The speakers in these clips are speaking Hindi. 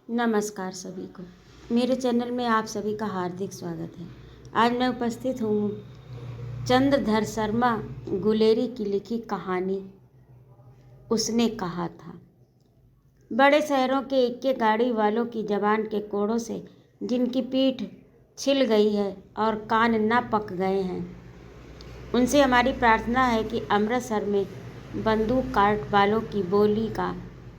नमस्कार सभी को। मेरे चैनल में आप सभी का हार्दिक स्वागत है। आज मैं उपस्थित हूँ चंद्रधर शर्मा गुलेरी की लिखी कहानी उसने कहा था। बड़े शहरों के इक्के गाड़ी वालों की जबान के कोड़ों से जिनकी पीठ छिल गई है और कान न पक गए हैं, उनसे हमारी प्रार्थना है कि अमृतसर में बंदूक काट वालों की बोली का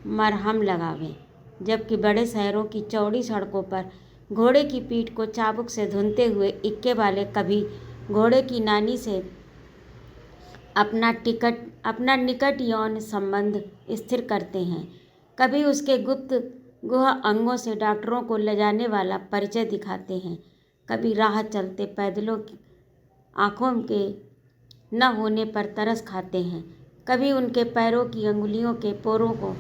मरहम लगावें, जबकि बड़े शहरों की चौड़ी सड़कों पर घोड़े की पीठ को चाबुक से धुनते हुए इक्के वाले कभी घोड़े की नानी से अपना निकट यौन संबंध स्थिर करते हैं, कभी उसके गुप्त गुहा अंगों से डॉक्टरों को ले जाने वाला परिचय दिखाते हैं, कभी राह चलते पैदलों की आँखों के न होने पर तरस खाते हैं, कभी उनके पैरों की अंगुलियों के पोरों को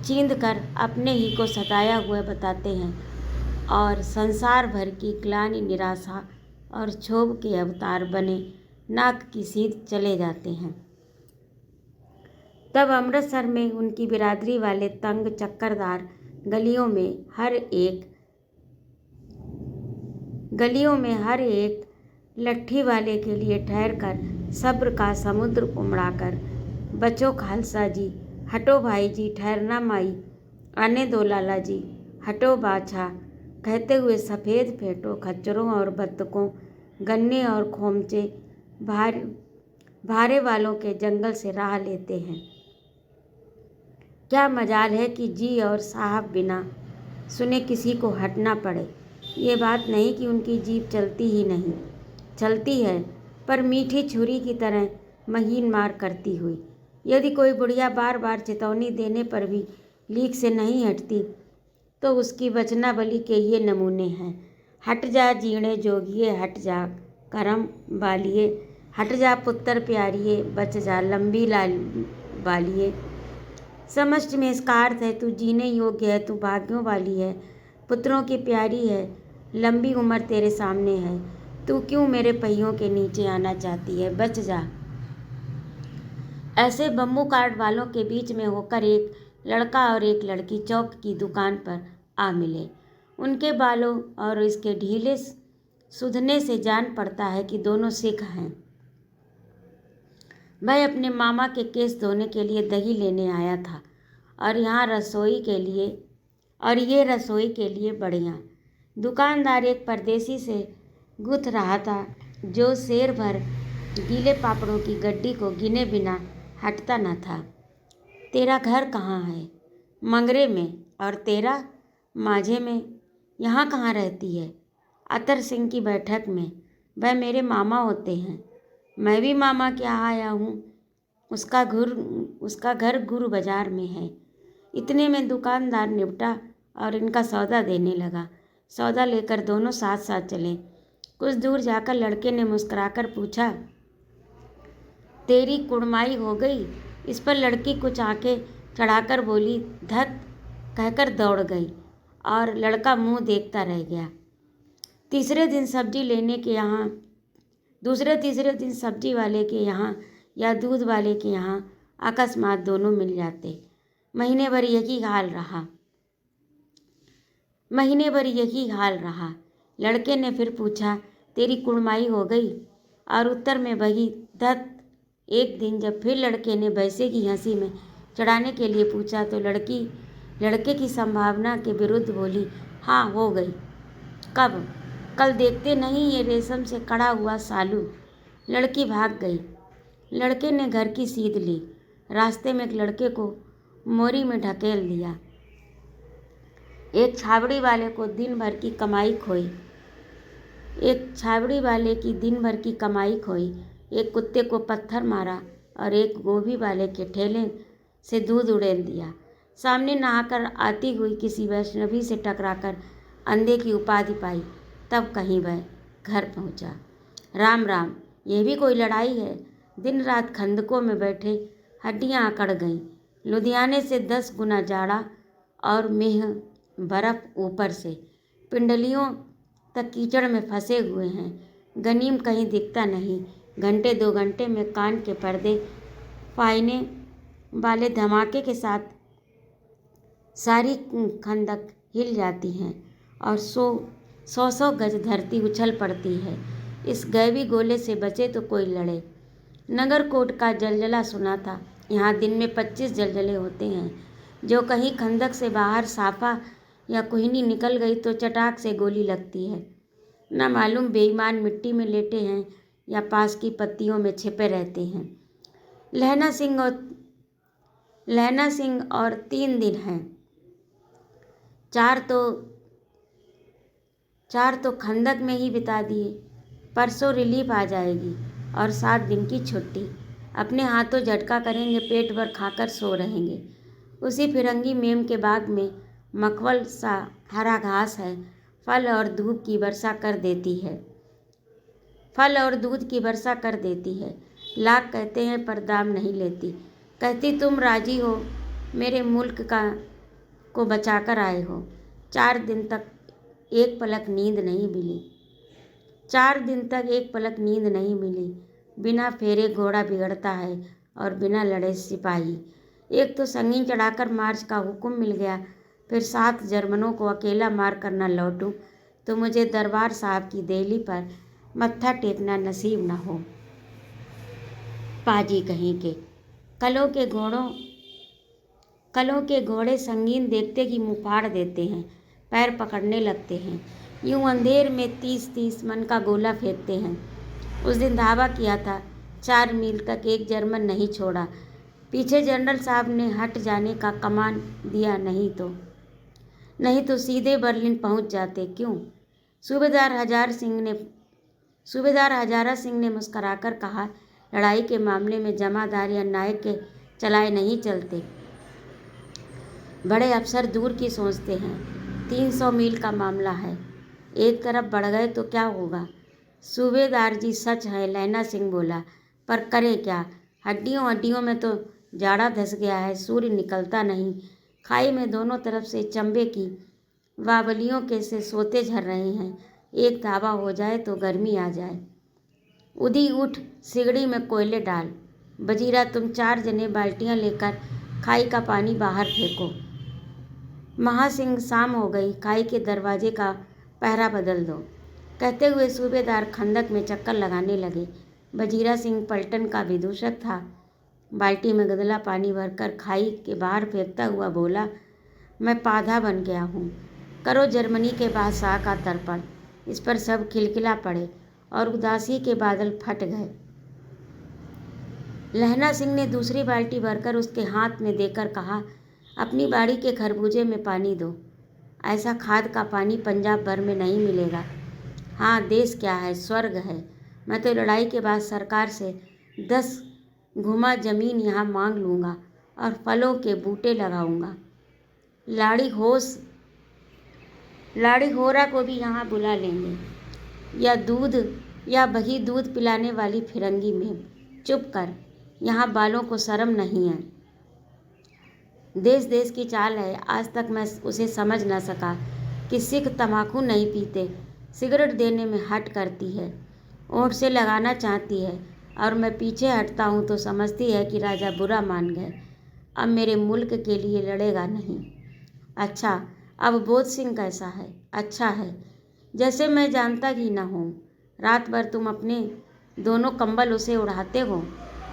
चींध कर अपने ही को सताया हुआ बताते हैं और संसार भर की ग्लानि, निराशा और क्षोभ के अवतार बने नाक की सीध चले जाते हैं। तब अमृतसर में उनकी बिरादरी वाले तंग चक्करदार गलियों में हर एक लट्ठी वाले के लिए ठहर कर सब्र का समुद्र उमड़ाकर बचो खालसा जी, हटो भाई जी, ठहरना माई, आने दो लाला जी, हटो बाछा कहते हुए सफ़ेद फेंटों, खच्चरों और बत्तकों, गन्ने और खोमचे भारे वालों के जंगल से राह लेते हैं। क्या मजाल है कि जी और साहब बिना सुने किसी को हटना पड़े। ये बात नहीं कि उनकी जीभ चलती ही नहीं, चलती है, पर मीठी छुरी की तरह महीन मार करती हुई। यदि कोई बुढ़िया बार बार चेतावनी देने पर भी लीक से नहीं हटती, तो उसकी वचनावली के ये नमूने हैं। हट जा जीणे जोगिए, हट जा करम बालिए, हट जा पुत्र प्यारिए, बच जा लंबी लाल बालिए। समष्टि में इसका अर्थ है, तू जीने योग्य है, तू भाग्यों वाली है, पुत्रों की प्यारी है, लंबी उम्र तेरे सामने है, तू क्यों मेरे पहियों के नीचे आना चाहती है, बच जा। ऐसे बम्बू काट वालों के बीच में होकर एक लड़का और एक लड़की चौक की दुकान पर आ मिले। उनके बालों और इसके ढीले सूंघने से जान पड़ता है कि दोनों सिख हैं। वह अपने मामा के केस धोने के लिए दही लेने आया था और ये रसोई के लिए बढ़िया। दुकानदार एक परदेसी से गुथ रहा था जो शेर भर गीले पापड़ों की गड्डी को गिने बिना हटता न था। तेरा घर कहाँ है? मंगरे में। और तेरा? माझे में। यहाँ कहाँ रहती है? अतर सिंह की बैठक में। वह मेरे मामा होते हैं। मैं भी मामा के यहाँ आया हूँ। उसका घर गुरु बाजार में है। इतने में दुकानदार निपटा और इनका सौदा देने लगा। सौदा लेकर दोनों साथ साथ चले। कुछ दूर जाकर लड़के ने मुस्कुराकर पूछा, तेरी कुड़माई हो गई? इस पर लड़की कुछ आंखें चढ़ाकर बोली, धत कहकर दौड़ गई और लड़का मुंह देखता रह गया। दूसरे तीसरे दिन सब्जी वाले के यहाँ या दूध वाले के यहाँ अकस्मात दोनों मिल जाते। महीने भर यही हाल रहा। लड़के ने फिर पूछा, तेरी कुड़माई हो गई? और उत्तर में वही धत। एक दिन जब फिर लड़के ने वैसे की हंसी में चढ़ाने के लिए पूछा तो लड़के की संभावना के विरुद्ध बोली, हाँ हो गई। कब? कल देखते नहीं ये रेशम से कड़ा हुआ सालू। लड़की भाग गई। लड़के ने घर की सीध ली। रास्ते में एक लड़के को मोरी में ढकेल दिया। एक छाबड़ी वाले की दिन भर की कमाई खोई। एक कुत्ते को पत्थर मारा और एक गोभी वाले के ठेले से दूध उड़ेल दिया। सामने नहाकर आती हुई किसी वैष्णवी से टकराकर अंधे की उपाधि पाई। तब कहीं वह घर पहुंचा। राम राम, यह भी कोई लड़ाई है? दिन रात खंदकों में बैठे हड्डियां अकड़ गईं। लुधियाने से 10 गुना जाड़ा और मेह बर्फ ऊपर से पिंडलियों तक कीचड़ में फंसे हुए हैं। गनीम कहीं दिखता नहीं। घंटे 2 घंटे में कान के पर्दे फायने वाले धमाके के साथ सारी खंदक हिल जाती हैं और सौ सौ गज धरती उछल पड़ती है। इस गैबी गोले से बचे तो कोई लड़े। नगरकोट का जलजला सुना था। यहाँ दिन में 25 जलजले होते हैं। जो कहीं खंदक से बाहर साफा या कोहिनी निकल गई तो चटाक से गोली लगती है। न मालूम बेईमान मिट्टी में लेटे हैं या पास की पत्तियों में छिपे रहते हैं। लहना सिंह और 3 दिन हैं। चार तो खंदक में ही बिता दिए। परसों रिलीफ आ जाएगी और 7 दिन की छुट्टी। अपने हाथों झटका करेंगे, पेट भर खाकर सो रहेंगे। उसी फिरंगी मेम के बाग में मखमल सा हरा घास है। फल और दूध की वर्षा कर देती है। लाख कहते हैं पर दाम नहीं लेती। कहती तुम राजी हो, मेरे मुल्क को बचाकर आए हो। 4 दिन तक एक पलक नींद नहीं मिली। बिना फेरे घोड़ा बिगड़ता है और बिना लड़े सिपाही। एक तो संगीन चढ़ाकर मार्च का हुक्म मिल गया, फिर 7 जर्मनों को अकेला मार कर न लौटूं तो मुझे दरबार साहब की देहली पर मत्था टेकना नसीब न हो। पाजी कहीं के कलों के घोड़े संगीन देखते ही मुँह फाड़ देते हैं, पैर पकड़ने लगते हैं। यूं अंधेर में 30-30 मन का गोला फेंकते हैं। उस दिन धावा किया था, 4 मील तक एक जर्मन नहीं छोड़ा। पीछे जनरल साहब ने हट जाने का कमान दिया, नहीं तो सीधे बर्लिन पहुंच जाते। क्यों? सूबेदार हजारा सिंह ने मुस्कराकर कहा, लड़ाई के मामले में जमादार या नायक के चलाए नहीं चलते। बड़े अफसर दूर की सोचते हैं। 300 मील का मामला है। एक तरफ बढ़ गए तो क्या होगा? सूबेदार जी सच है, लहना सिंह बोला, पर करें क्या? हड्डियों में तो जाड़ा धस गया है। सूर्य निकलता नहीं। खाई में दोनों तरफ से चंबे की बावलियों के से सोते झर रहे हैं। एक धावा हो जाए तो गर्मी आ जाए। उदी उठ, सिगड़ी में कोयले डाल। बजीरा तुम 4 जने बाल्टियां लेकर खाई का पानी बाहर फेंको। महासिंह शाम हो गई, खाई के दरवाजे का पहरा बदल दो। कहते हुए सूबेदार खंदक में चक्कर लगाने लगे। बजीरा सिंह पलटन का विदूषक था। बाल्टी में गदला पानी भरकर खाई के बाहर फेंकता हुआ बोला, मैं पाधा बन गया हूँ। करो जर्मनी के बादशाह का तर्पण। इस पर सब खिलखिला पड़े और उदासी के बादल फट गए। लहना सिंह ने दूसरी बाल्टी भरकर उसके हाथ में देकर कहा, अपनी बाड़ी के खरबूजे में पानी दो। ऐसा खाद का पानी पंजाब भर में नहीं मिलेगा। हाँ, देश क्या है, स्वर्ग है। मैं तो लड़ाई के बाद सरकार से 10 घुमा जमीन यहाँ मांग लूँगा और फलों के बूटे लगाऊँगा। लाड़ी होरा को भी यहाँ बुला लेंगे। या वही दूध पिलाने वाली फिरंगी में। चुप कर, यहाँ बालों को शर्म नहीं है। देश देश की चाल है। आज तक मैं उसे समझ न सका कि सिख तम्बाकू नहीं पीते, सिगरेट देने में हट करती है, ओंठ से लगाना चाहती है, और मैं पीछे हटता हूँ तो समझती है कि राजा बुरा मान गए, अब मेरे मुल्क के लिए लड़ेगा नहीं। अच्छा, अब बोध सिंह कैसा है? अच्छा है, जैसे मैं जानता ही न हूँ। रात भर तुम अपने दोनों कंबल उसे उड़ाते हो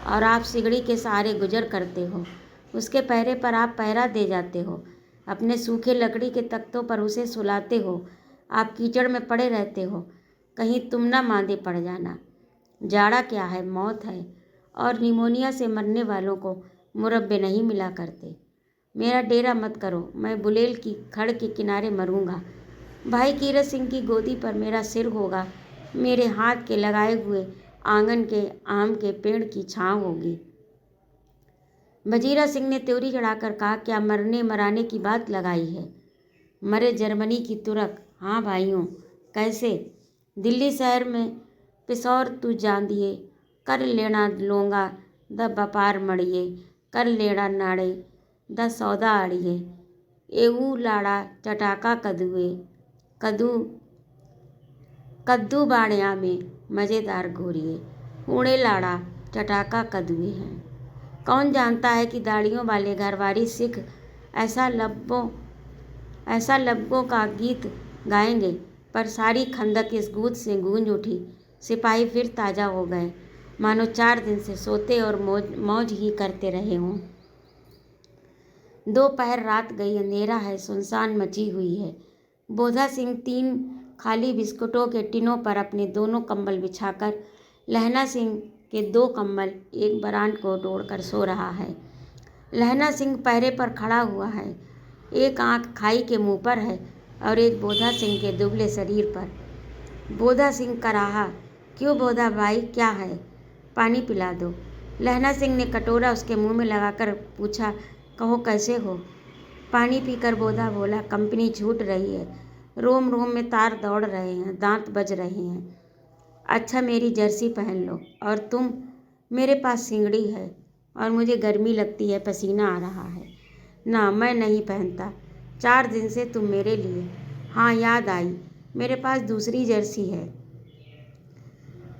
और आप सिगड़ी के सहारे गुजर करते हो। उसके पहरे पर आप पहरा दे जाते हो। अपने सूखे लकड़ी के तख्तों पर उसे सुलाते हो। आप कीचड़ में पड़े रहते हो, कहीं तुम ना मांदे पड़ जाना। जाड़ा क्या है, मौत है, और निमोनिया से मरने वालों को मुरब्बे नहीं मिला करते। मेरा डेरा मत करो, मैं बुलेल की खड़ के किनारे मरूंगा। भाई कीरत सिंह की गोदी पर मेरा सिर होगा। मेरे हाथ के लगाए हुए आंगन के आम के पेड़ की छाँव होगी। वजीरा सिंह ने त्योरी चढ़ाकर कहा, क्या मरने मराने की बात लगाई है? मरे जर्मनी की तुरक। हाँ भाइयों, कैसे? दिल्ली शहर में पिसौर तू जान दिए, कर लेना लोंगा द व्यापार मड़िए, कर लेना नाड़े द सौदा आड़िए, एऊ लाड़ा चटाका कद्दू बाड़िया में मज़ेदार घोरिए, ऊड़े लाड़ा चटाका कद्दुए हैं। कौन जानता है कि दाढ़ियों वाले घरवारी सिख ऐसा लबों का गीत गाएंगे। पर सारी खंदक इस गूंज से गूंज उठी। सिपाही फिर ताज़ा हो गए, मानो 4 दिन से सोते और मौज ही करते रहे हों। दोपहर रात गई, अंधेरा है, सुनसान मची हुई है। बोधा सिंह 3 खाली बिस्कुटों के टिनों पर अपने दोनों कंबल बिछाकर लहना सिंह के 2 कंबल एक बरांड को ओढ़कर सो रहा है। लहना सिंह पहरे पर खड़ा हुआ है। एक आंख खाई के मुंह पर है और एक बोधा सिंह के दुबले शरीर पर। बोधा सिंह कराहा, क्यों बोधा भाई, क्या है? पानी पिला दो। लहना सिंह ने कटोरा उसके मुंह में लगाकर पूछा, कहो कैसे हो? पानी पीकर बोधा बोला, कंपनी छूट रही है, रोम रोम में तार दौड़ रहे हैं, दांत बज रहे हैं। अच्छा मेरी जर्सी पहन लो। और तुम? मेरे पास सिंगड़ी है और मुझे गर्मी लगती है, पसीना आ रहा है। ना, मैं नहीं पहनता। 4 दिन से तुम मेरे लिए। हाँ याद आई, मेरे पास दूसरी जर्सी है,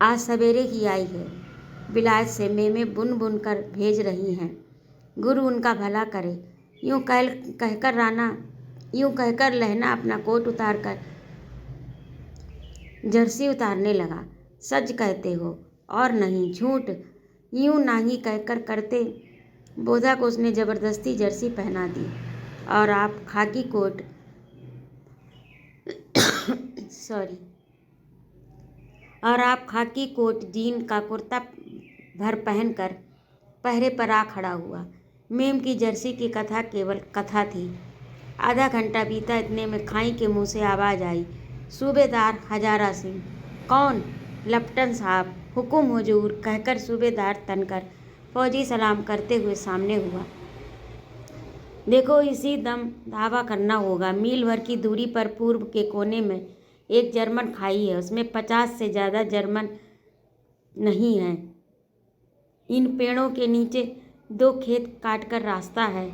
आज सवेरे ही आई है। विलायत से मेमे बुन बुन कर भेज रही हैं। गुरु उनका भला करे। यूं कहकर लहना अपना कोट उतार कर जर्सी उतारने लगा। सच कहते हो? और नहीं, झूठ। यूं नाही कहकर करते। बोधा को उसने ज़बरदस्ती जर्सी पहना दी। और आप खाकी कोट और आप खाकी कोट जीन का कुर्ता भर पहनकर पहरे पर आ खड़ा हुआ। मेम की जर्सी की कथा केवल कथा थी। आधा घंटा बीता, इतने में खाई के मुंह से आवाज़ आई, सूबेदार हजारा सिंह। कौन? लेफ्टिनेंट साहब। हुकुम हुजूर, कहकर सूबेदार तनकर फौजी सलाम करते हुए सामने हुआ। देखो, इसी दम धावा करना होगा। मील भर की दूरी पर पूर्व के कोने में एक जर्मन खाई है, उसमें 50 से ज़्यादा जर्मन नहीं हैं। इन पेड़ों के नीचे 2 खेत काटकर रास्ता है,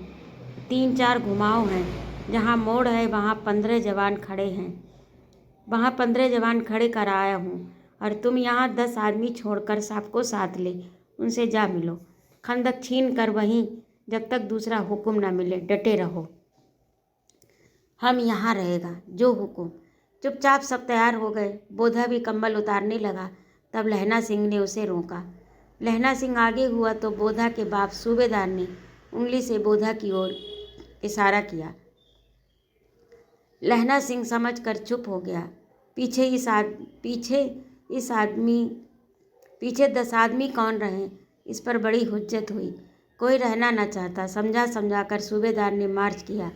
3-4 घुमाव हैं। जहाँ मोड़ है वहाँ 15 जवान खड़े हैं। वहाँ 15 जवान खड़े कर आया हूँ और तुम यहाँ 10 आदमी छोड़कर सबको साथ ले उनसे जा मिलो। खंदक छीन कर वहीं, जब तक दूसरा हुक्म न मिले डटे रहो। हम यहाँ रहेगा, जो हुक्म। चुपचाप सब तैयार हो गए। बोधा भी कंबल उतारने लगा। तब लहना सिंह ने उसे रोका। लहना सिंह आगे हुआ तो बोधा के बाप सूबेदार ने उंगली से बोधा की ओर इशारा किया। लहना सिंह समझकर चुप हो गया। पीछे 10 आदमी कौन रहे, इस पर बड़ी हुज्जत हुई। कोई रहना न चाहता। समझा कर सूबेदार ने मार्च किया।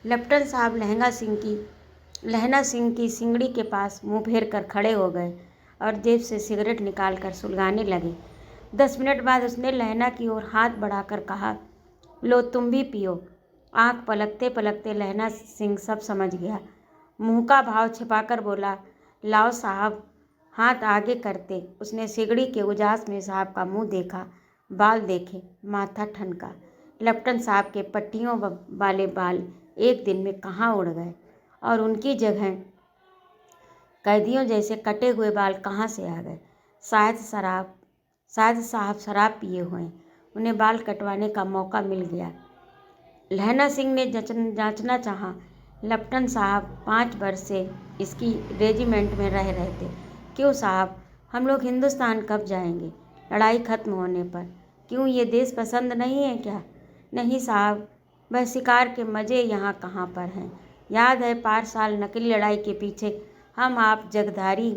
लेफ्टिनेंट साहब लहना सिंह की सिंगड़ी के पास मुंह फेर कर खड़े हो गए और जेब से सिगरेट निकालकर सुलगाने लगे। 10 मिनट बाद उसने लहना की ओर हाथ बढ़ाकर कहा, लो तुम भी पियो। आंख पलकते पलकते लहना सिंह सब समझ गया। मुंह का भाव छिपाकर बोला, लाओ साहब। हाथ आगे करते उसने सिगड़ी के उजास में साहब का मुंह देखा, बाल देखे, माथा ठनका। लेफ्टिनेंट साहब के पट्टियों वाले बाल एक दिन में कहाँ उड़ गए और उनकी जगह कैदियों जैसे कटे हुए बाल कहाँ से आ गए? शायद साहब शराब पिए हुए, उन्हें बाल कटवाने का मौका मिल गया। लहना सिंह ने जांचना चाहा। लेफ्टिनेंट साहब 5 वर्ष से इसकी रेजिमेंट में रह रहे थे। क्यों साहब? हम लोग हिंदुस्तान कब जाएंगे? लड़ाई खत्म होने पर। क्यों, ये देश पसंद नहीं है क्या? नहीं साहब, वह शिकार के मज़े यहाँ कहाँ पर हैं। याद है पार साल नकली लड़ाई के पीछे हम आप जगधारी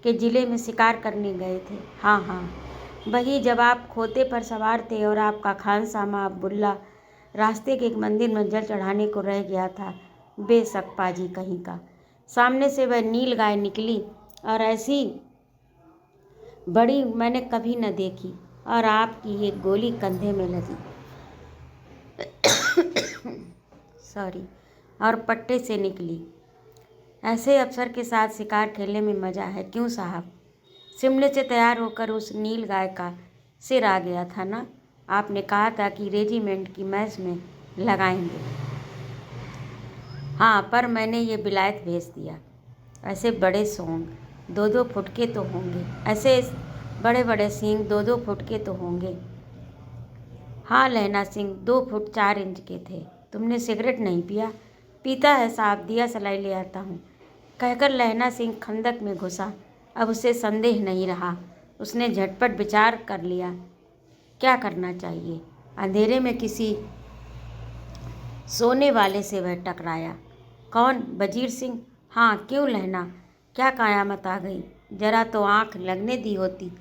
के ज़िले में शिकार करने गए थे। हाँ, वही, जब आप खोते पर सवार थे और आपका खानसामा अब्दुल्ला रास्ते के एक मंदिर में जल चढ़ाने को रह गया था। बेशक पाजी कहीं का। सामने से वह नील गाय निकली और ऐसी बड़ी मैंने कभी न देखी, और आपकी एक गोली कंधे में लगी और पट्टे से निकली। ऐसे अफसर के साथ शिकार खेलने में मज़ा है। क्यों साहब? शिमले से तैयार होकर उस नील गाय का सिर आ गया था ना? आपने कहा था कि रेजिमेंट की मैच में लगाएंगे। हाँ, पर मैंने ये विलायत भेज दिया। ऐसे बड़े सोंग 2-2 फुट के तो होंगे, ऐसे बड़े बड़े सींग 2-2 फुट के तो होंगे। हाँ लहना सिंह 2 फुट 4 इंच के थे। तुमने सिगरेट नहीं पिया? पीता है साहब, दिया सलाई ले आता हूँ, कहकर लहना सिंह खंदक में घुसा। अब उसे संदेह नहीं रहा। उसने झटपट विचार कर लिया क्या करना चाहिए। अंधेरे में किसी सोने वाले से वह टकराया। कौन? वजीर सिंह। हाँ, क्यों लहना, क्या कयामत आ गई? जरा तो आंख लगने दी होती।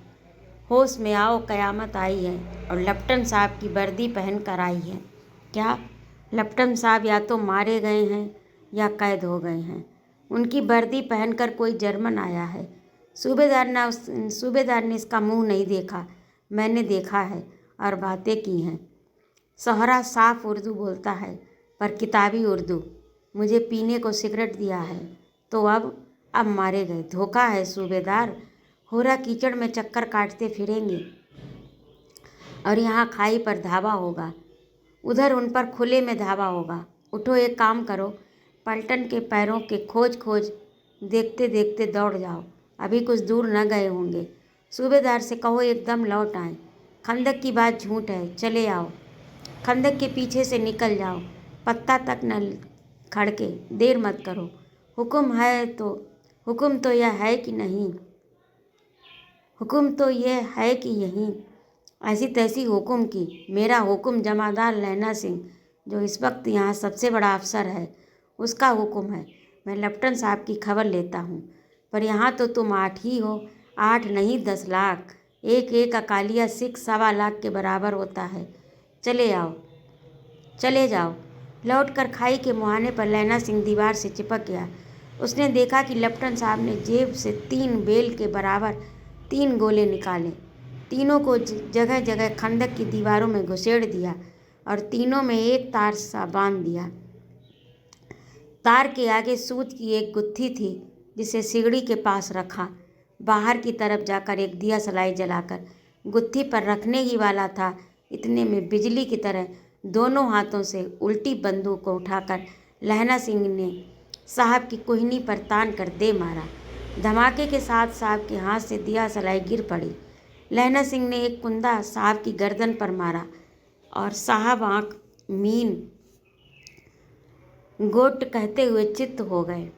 होश में आओ, कयामत आई है और लेफ्टन साहब की वर्दी पहन कर आई है। क्या? लेफ्टन साहब या तो मारे गए हैं या कैद हो गए हैं। उनकी वर्दी पहनकर कोई जर्मन आया है। सूबेदार ने इसका मुंह नहीं देखा, मैंने देखा है और बातें की हैं। सोहरा साफ उर्दू बोलता है, पर किताबी उर्दू। मुझे पीने को सिगरेट दिया है तो अब मारे गए। धोखा है सूबेदार। होरा कीचड़ में चक्कर काटते फिरेंगे और यहाँ खाई पर धावा होगा, उधर उन पर खुले में धावा होगा। उठो, एक काम करो, पलटन के पैरों के खोज देखते देखते दौड़ जाओ। अभी कुछ दूर न गए होंगे। सूबेदार से कहो एकदम लौट आए। खंदक की बात झूठ है, चले आओ। खंदक के पीछे से निकल जाओ, पत्ता तक न खड़के, देर मत करो। हुक्म तो यह है कि नहीं? हुक्म तो यह है कि यहीं ऐसी तैसी हुक्म की। मेरा हुक्म जमादार लहना सिंह, जो इस वक्त यहाँ सबसे बड़ा अफसर है, उसका हुक्म है। मैं लेफ्टन साहब की खबर लेता हूँ, पर यहाँ तो तुम 8 ही हो। 8 नहीं 10 लाख। एक अकालिया सिख 1.25 लाख के बराबर होता है। चले जाओ। लौटकर खाई के मुहाने पर लहना सिंह दीवार से चिपक गया। उसने देखा कि लेफ्टन साहब ने जेब से 3 बेल के बराबर 3 गोले निकाले। तीनों को जगह जगह खंदक की दीवारों में घुसेड़ दिया और तीनों में एक तार सा बांध दिया। तार के आगे सूत की एक गुत्थी थी, जिसे सिगड़ी के पास रखा। बाहर की तरफ जाकर एक दिया सलाई जलाकर गुत्थी पर रखने ही वाला था, इतने में बिजली की तरह दोनों हाथों से उल्टी बंदूक को उठाकर लहना सिंह ने साहब की कुहनी पर तान कर दे मारा। धमाके के साथ साहब के हाथ से दिया सलाई गिर पड़ी। लहना सिंह ने एक कुंदा साहब की गर्दन पर मारा और साहब आंख मीन गोट कहते हुए चित्त हो गए।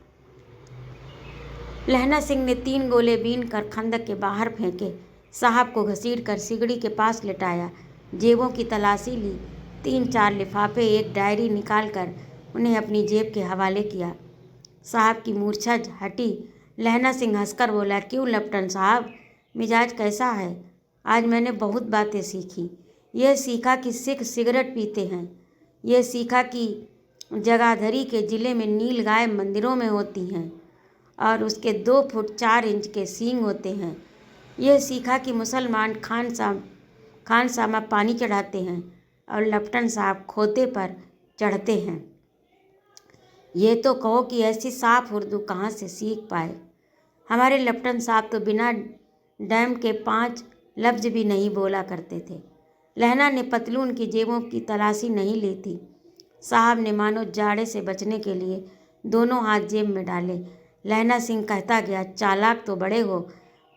लहना सिंह ने 3 गोले बीन कर खंदक के बाहर फेंके। साहब को घसीट कर सिगड़ी के पास लिटाया। जेबों की तलाशी ली। 3-4 लिफाफे, एक डायरी निकाल कर उन्हें अपनी जेब के हवाले किया। साहब की मूर्छा हटी। लहना सिंह हंसकर बोला, क्यों लेफ्टन साहब, मिजाज कैसा है? आज मैंने बहुत बातें सीखी। यह सीखा कि सिख सिगरेट पीते हैं। यह सीखा कि जगाधरी के ज़िले में नील गाय मंदिरों में होती हैं और उसके 2 फुट 4 इंच के सींग होते हैं। यह सीखा कि मुसलमान खानसामा पानी चढ़ाते हैं और लेफ्टन साहब खोते पर चढ़ते हैं। ये तो कहो कि ऐसी साफ उर्दू कहाँ से सीख पाए? हमारे लेफ्टन साहब तो बिना डैम के 5 लफ्ज़ भी नहीं बोला करते थे। लहना ने पतलून की जेबों की तलाशी नहीं ली थी। साहब ने मानो जाड़े से बचने के लिए दोनों हाथ जेब में डाले। लहना सिंह कहता गया, चालाक तो बड़े हो,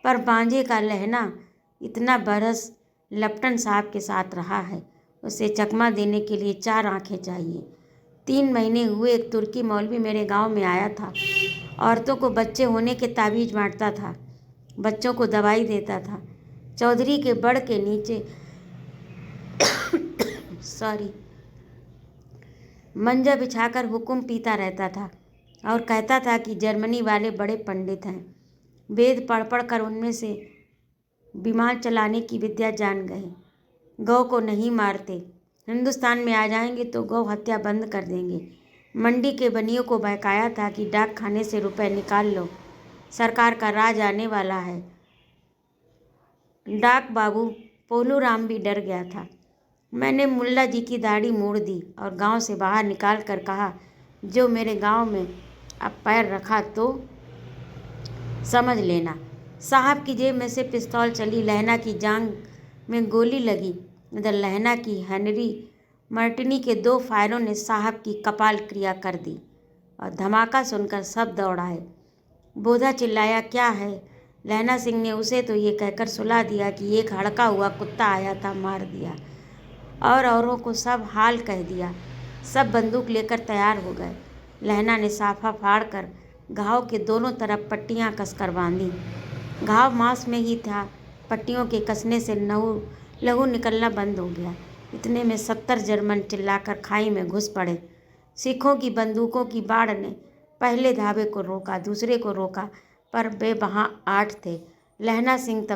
पर बांझे का लहना इतना बरस लेफ्टन साहब के साथ रहा है, उसे चकमा देने के लिए 4 आंखें चाहिए। 3 महीने हुए एक तुर्की मौलवी मेरे गांव में आया था। औरतों को बच्चे होने के ताबीज बांटता था, बच्चों को दवाई देता था। चौधरी के बड़ के नीचे मंजा बिछाकर हुक्म पीता रहता था और कहता था कि जर्मनी वाले बड़े पंडित हैं। वेद पढ़ कर उनमें से विमान चलाने की विद्या जान गए। गौ को नहीं मारते, हिंदुस्तान में आ जाएंगे तो गौ हत्या बंद कर देंगे। मंडी के बनियों को बहकाया था कि डाक खाने से रुपए निकाल लो, सरकार का राज आने वाला है। डाक बाबू पोलूराम भी डर गया था। मैंने मुल्ला जी की दाढ़ी मोड़ दी और गांव से बाहर निकाल कर कहा, जो मेरे गांव में अब पैर रखा तो समझ लेना। साहब की जेब में से पिस्तौल चली। लहना की जांघ में गोली लगी। इधर लहना की हेनरी मार्टिनी के 2 फायरों ने साहब की कपाल क्रिया कर दी और धमाका सुनकर सब दौड़ आए। बोधा चिल्लाया, क्या है? लहना सिंह ने उसे तो ये कहकर सुला दिया कि एक हड़का हुआ कुत्ता आया था, मार दिया, और औरों को सब हाल कह दिया। सब बंदूक लेकर तैयार हो गए। लहना ने साफा फाड़कर घाव के दोनों तरफ पट्टियां कसकर बांधी। घाव मांस में ही था। पट्टियों के कसने से लहू निकलना बंद हो गया। इतने में 70 जर्मन चिल्लाकर खाई में घुस पड़े। सिखों की बंदूकों की बाढ़ ने पहले धाबे को रोका, दूसरे को रोका, पर वे वहां 8 थे। लहना सिंह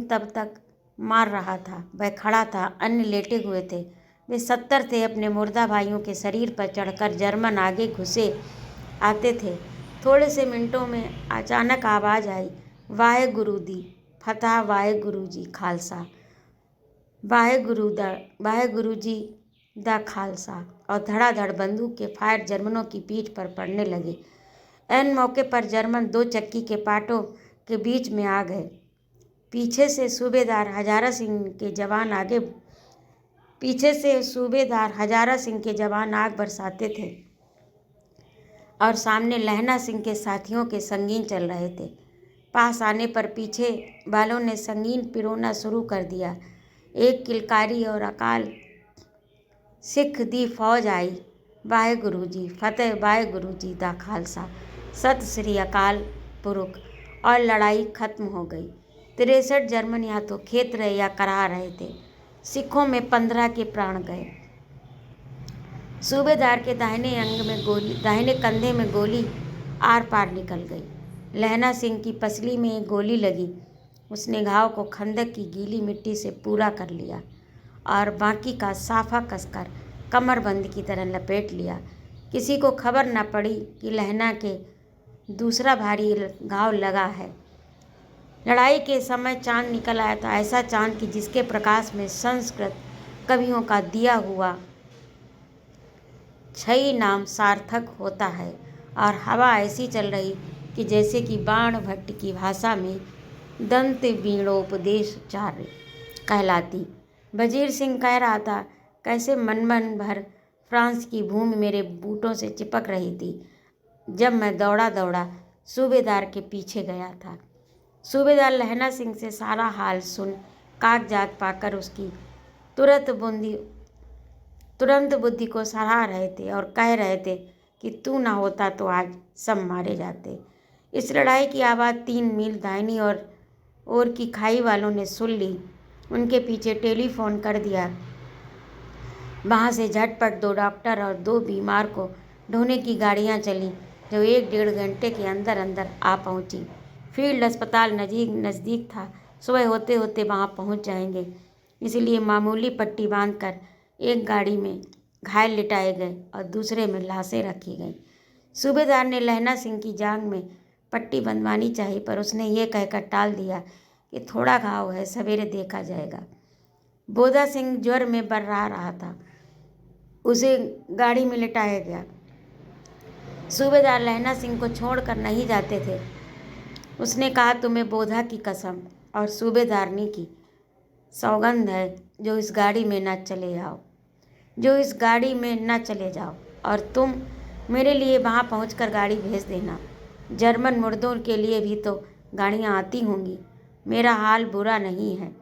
तब तक मार रहा था। वह खड़ा था, अन्य लेटे हुए थे। वे 70 थे। अपने मुर्दा भाइयों के शरीर पर चढ़कर जर्मन आगे घुसे आते थे। थोड़े से मिनटों में अचानक आवाज़ आई, वाहेगुरु दी फतह, वाहेगुरु जी खालसा, वाहेगुरु जी दा खालसा। और धड़ाधड़ बंदूक के फायर जर्मनों की पीठ पर पड़ने लगे। ऐन मौके पर जर्मन 2 चक्की के पाटों के बीच में आ गए। पीछे से सूबेदार हजारा सिंह के जवान आग बरसाते थे और सामने लहना सिंह के साथियों के संगीन चल रहे थे। पास आने पर पीछे वालों ने संगीन पिरोना शुरू कर दिया। एक किलकारी और अकाल सिख दी फौज आई। वाहेगुरु जी फतेह, वाहेगुरु जी दा खालसा, सत श्री अकाल पुरख। और लड़ाई खत्म हो गई। 63 जर्मन या तो खेत रहे या कराह रहे थे। सिखों में 15 के प्राण गए। सूबेदार के दाहिने कंधे में गोली आर पार निकल गई। लहना सिंह की पसली में एक गोली लगी। उसने घाव को खंदक की गीली मिट्टी से पूरा कर लिया और बाकी का साफा कसकर कमरबंद की तरह लपेट लिया। किसी को खबर न पड़ी कि लहना के दूसरा भारी घाव लगा है। लड़ाई के समय चांद निकल आया था, ऐसा चांद कि जिसके प्रकाश में संस्कृत कवियों का दिया हुआ छई नाम सार्थक होता है। और हवा ऐसी चल रही कि जैसे कि बाण भट्ट की भाषा में दंत वीणोपदेशचार्य कहलाती। वजीर सिंह कह रहा था, कैसे मन भर फ्रांस की भूमि मेरे बूटों से चिपक रही थी जब मैं दौड़ा दौड़ा सूबेदार के पीछे गया था। सूबेदार लहना सिंह से सारा हाल सुन कागजात पाकर उसकी तुरंत बुद्धि को सराह रहे थे और कह रहे थे कि तू ना होता तो आज सब मारे जाते। इस लड़ाई की आवाज़ 3 मील दाहिनी ओर की खाई वालों ने सुन ली। उनके पीछे टेलीफोन कर दिया। वहाँ से झटपट 2 डॉक्टर और 2 बीमार को ढोने की गाड़ियाँ चलीं, जो 1-1.5 घंटे के अंदर अंदर आ पहुँची। फील्ड अस्पताल नज़दीक था। सुबह होते होते वहाँ पहुँच जाएंगे, इसलिए मामूली पट्टी बांधकर एक गाड़ी में घायल लिटाए गए और दूसरे में लाशें रखी गईं। सूबेदार ने लहना सिंह की जांघ में पट्टी बंधवानी चाहिए, पर उसने ये कहकर टाल दिया कि थोड़ा घाव है, सवेरे देखा जाएगा। बोधा सिंह ज्वर में बर्रा रहा था। उसे गाड़ी में लिटाया गया। सूबेदार लहना सिंह को छोड़कर नहीं जाते थे। उसने कहा, तुम्हें बोधा की कसम और सूबेदारनी की सौगंध है, जो इस गाड़ी में न चले जाओ और तुम मेरे लिए वहाँ पहुंचकर गाड़ी भेज देना। जर्मन मुर्दों के लिए भी तो गाड़ियाँ आती होंगी। मेरा हाल बुरा नहीं है,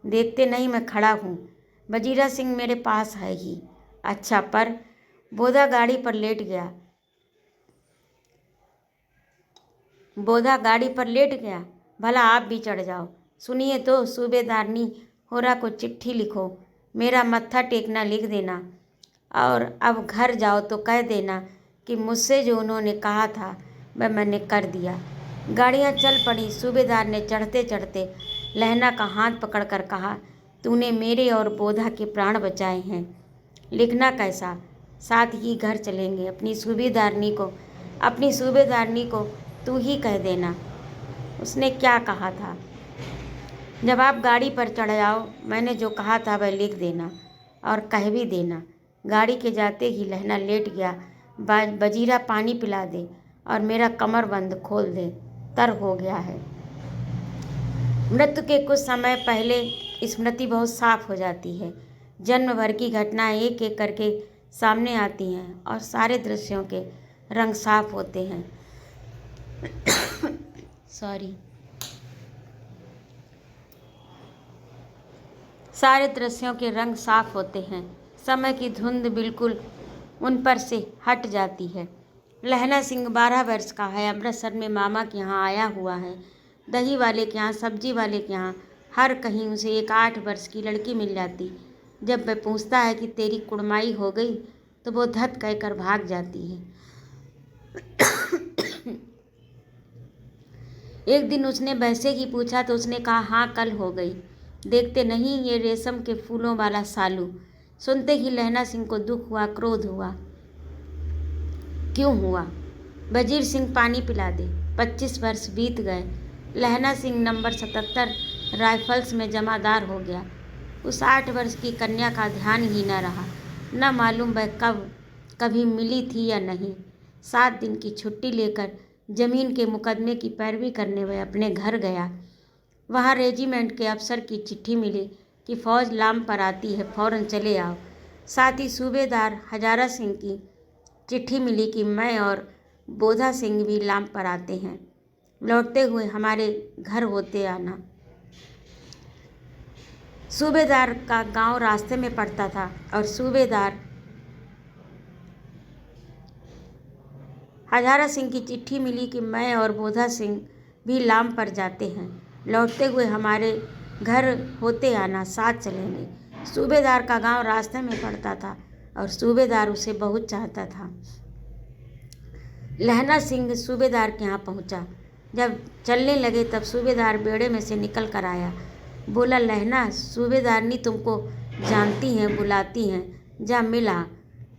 देखते नहीं मैं खड़ा हूँ। वजीरा सिंह मेरे पास है ही। अच्छा, पर बोधा गाड़ी पर लेट गया। भला आप भी चढ़ जाओ। सुनिए तो, सूबेदारनी होरा को चिट्ठी लिखो, मेरा मत्था टेकना लिख देना, और अब घर जाओ तो कह देना कि मुझसे जो उन्होंने कहा था वह मैंने कर दिया। गाड़ियाँ चल पड़ी। सूबेदार ने चढ़ते चढ़ते लहना का हाथ पकड़कर कहा, तूने मेरे और बोधा के प्राण बचाए हैं। लिखना कैसा? साथ ही घर चलेंगे। अपनी सूबेदारनी को तू ही कह देना। उसने क्या कहा था? जब आप गाड़ी पर चढ़ जाओ, मैंने जो कहा था वह लिख देना और कह भी देना। गाड़ी के जाते ही लहना लेट गया। वजीरा पानी पिला दे और मेरा कमरबंद खोल दे, तर हो गया है। मृत्यु के कुछ समय पहले स्मृति बहुत साफ हो जाती है। जन्म भर की घटनाएं एक एक करके सामने आती हैं और सारे दृश्यों के रंग साफ होते हैं। सारे दृश्यों के रंग साफ होते हैं, समय की धुंध बिल्कुल उन पर से हट जाती है। लहना सिंह 12 वर्ष का है, अमृतसर में मामा के यहाँ आया हुआ है। दही वाले के यहाँ, सब्जी वाले के यहाँ, हर कहीं उसे एक 8 वर्ष की लड़की मिल जाती। जब वह पूछता है कि तेरी कुड़माई हो गई तो वो धत कहकर भाग जाती है। एक दिन उसने वैसे ही पूछा तो उसने कहा, हाँ कल हो गई। देखते नहीं ये रेशम के फूलों वाला सालू। सुनते ही लहना सिंह को दुख हुआ, क्रोध हुआ। क्यों हुआ? वजीर सिंह पानी पिला दे। 25 वर्ष बीत गए। लहना सिंह नंबर 77 राइफल्स में जमादार हो गया। उस 8 वर्ष की कन्या का ध्यान ही न रहा। न मालूम वह कब कभी मिली थी या नहीं। 7 दिन की छुट्टी लेकर जमीन के मुकदमे की पैरवी करने वह अपने घर गया। वहाँ रेजिमेंट के अफसर की चिट्ठी मिली कि फ़ौज लाम पर आती है, फ़ौरन चले आओ। साथ ही सूबेदार हजारा सिंह की चिट्ठी मिली कि मैं और बोधा सिंह भी लाम पर आते हैं, लौटते हुए हमारे घर होते आना। सूबेदार का गांव रास्ते में पड़ता था और सूबेदार हजारा सिंह की चिट्ठी मिली कि मैं और बोधा सिंह भी लाम पर जाते हैं, लौटते हुए हमारे घर होते आना, साथ चलेंगे। सूबेदार का गांव रास्ते में पड़ता था और सूबेदार उसे बहुत चाहता था। लहना सिंह सूबेदार के यहाँ पहुँचा। जब चलने लगे तब सूबेदार बेड़े में से निकल कर आया। बोला, लहना, सूबेदारनी तुमको जानती हैं, बुलाती हैं, जा मिला।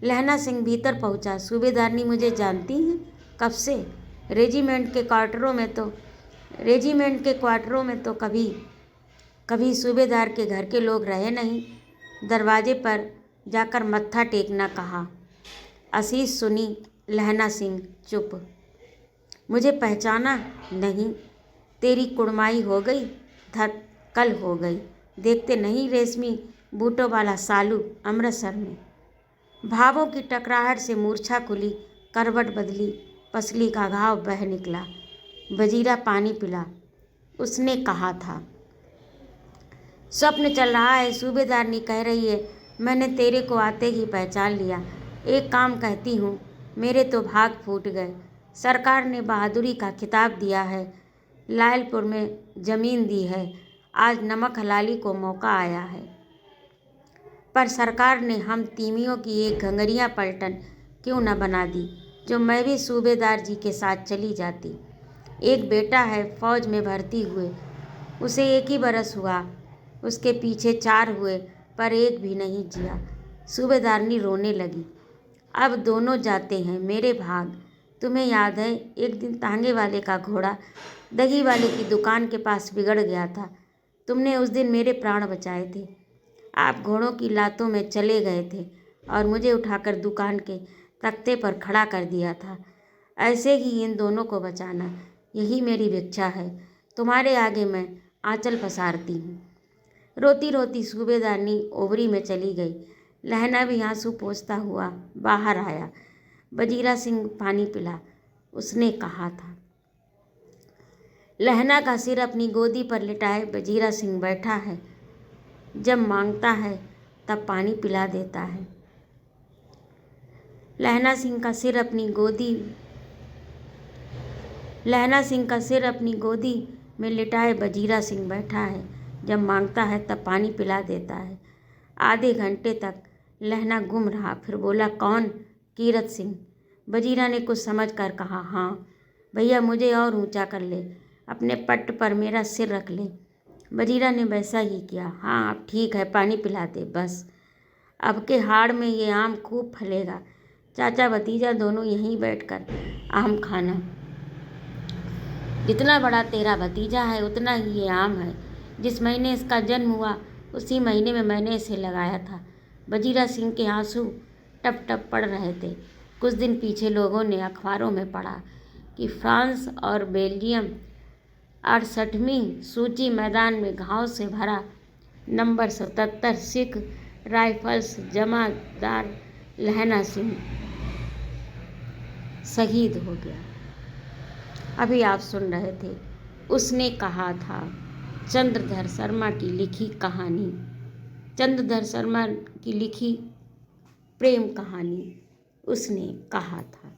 लहना सिंह भीतर पहुंचा। सूबेदारनी मुझे जानती हैं? कब से? रेजिमेंट के क्वार्टरों में तो कभी सूबेदार के घर के लोग रहे नहीं। दरवाजे पर जाकर मत्था टेकना कहा। आशीष सुनी। लहना सिंह चुप। मुझे पहचाना नहीं? तेरी कुड़माई हो गई? धत, कल हो गई। देखते नहीं रेशमी बूटों वाला सालू अमृतसर में। भावों की टकराहट से मूर्छा खुली, करवट बदली, पसली का घाव बह निकला। वजीरा पानी पिला। उसने कहा था, स्वप्न चल रहा है। सूबेदारनी कह रही है, मैंने तेरे को आते ही पहचान लिया। एक काम कहती हूँ, मेरे तो भाग फूट गए। सरकार ने बहादुरी का खिताब दिया है, लायलपुर में ज़मीन दी है। आज नमक हलाली को मौका आया है। पर सरकार ने हम तीमियों की एक घंगरिया पलटन क्यों न बना दी, जो मैं भी सूबेदार जी के साथ चली जाती। एक बेटा है फ़ौज में भर्ती हुए, उसे 1 ही बरस हुआ। उसके पीछे 4 हुए पर एक भी नहीं जिया। सूबेदारनी रोने लगी। अब दोनों जाते हैं मेरे भाग। तुम्हें याद है, एक दिन तांगे वाले का घोड़ा दही वाले की दुकान के पास बिगड़ गया था। तुमने उस दिन मेरे प्राण बचाए थे। आप घोड़ों की लातों में चले गए थे और मुझे उठाकर दुकान के तख्ते पर खड़ा कर दिया था। ऐसे ही इन दोनों को बचाना, यही मेरी भिक्षा है। तुम्हारे आगे मैं आंचल पसारती हूँ। रोती रोती सूबेदारनी ओवरी में चली गई। लहना भी आंसू पोंछता हुआ बाहर आया। वजीरा सिंह पानी पिला। उसने कहा था। लहना का सिर अपनी गोदी पर लिटाए वजीरा सिंह बैठा है। जब मांगता है तब पानी पिला देता है। लहना सिंह का सिर अपनी गोदी में लिटाए वजीरा सिंह बैठा है। जब मांगता है तब पानी पिला देता है। आधे घंटे तक लहना गुम रहा, फिर बोला, कौन? कीरत सिंह। वजीरा ने कुछ समझ कर कहा, हाँ भैया, मुझे और ऊंचा कर ले, अपने पट्ट पर मेरा सिर रख ले। वजीरा ने वैसा ही किया। हाँ अब ठीक है, पानी पिला दे बस। अब के हाड़ में ये आम खूब फलेगा। चाचा भतीजा दोनों यहीं बैठकर आम खाना। जितना बड़ा तेरा भतीजा है उतना ही ये आम है। जिस महीने इसका जन्म हुआ उसी महीने में मैंने इसे लगाया था। वजीरा सिंह के आंसू टप टप पड़ रहे थे। कुछ दिन पीछे लोगों ने अखबारों में पढ़ा कि फ्रांस और बेल्जियम 68वीं सूची मैदान में घाव से भरा नंबर 77 सिख राइफल्स जमादार लहना सिंह शहीद हो गया। अभी आप सुन रहे थे उसने कहा था, चंद्रधर शर्मा की लिखी कहानी। चंद्रधर शर्मा की लिखी प्रेम कहानी उसने कहा था।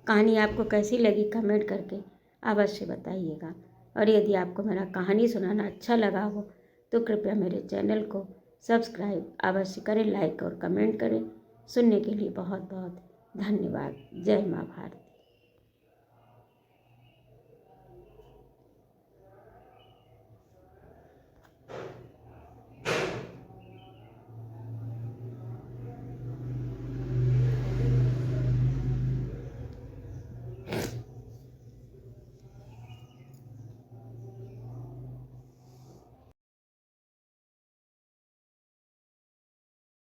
कहानी आपको कैसी लगी कमेंट करके अवश्य बताइएगा। और यदि आपको मेरा कहानी सुनाना अच्छा लगा हो तो कृपया मेरे चैनल को सब्सक्राइब अवश्य करें, लाइक और कमेंट करें। सुनने के लिए बहुत बहुत धन्यवाद। जय माँ भारती।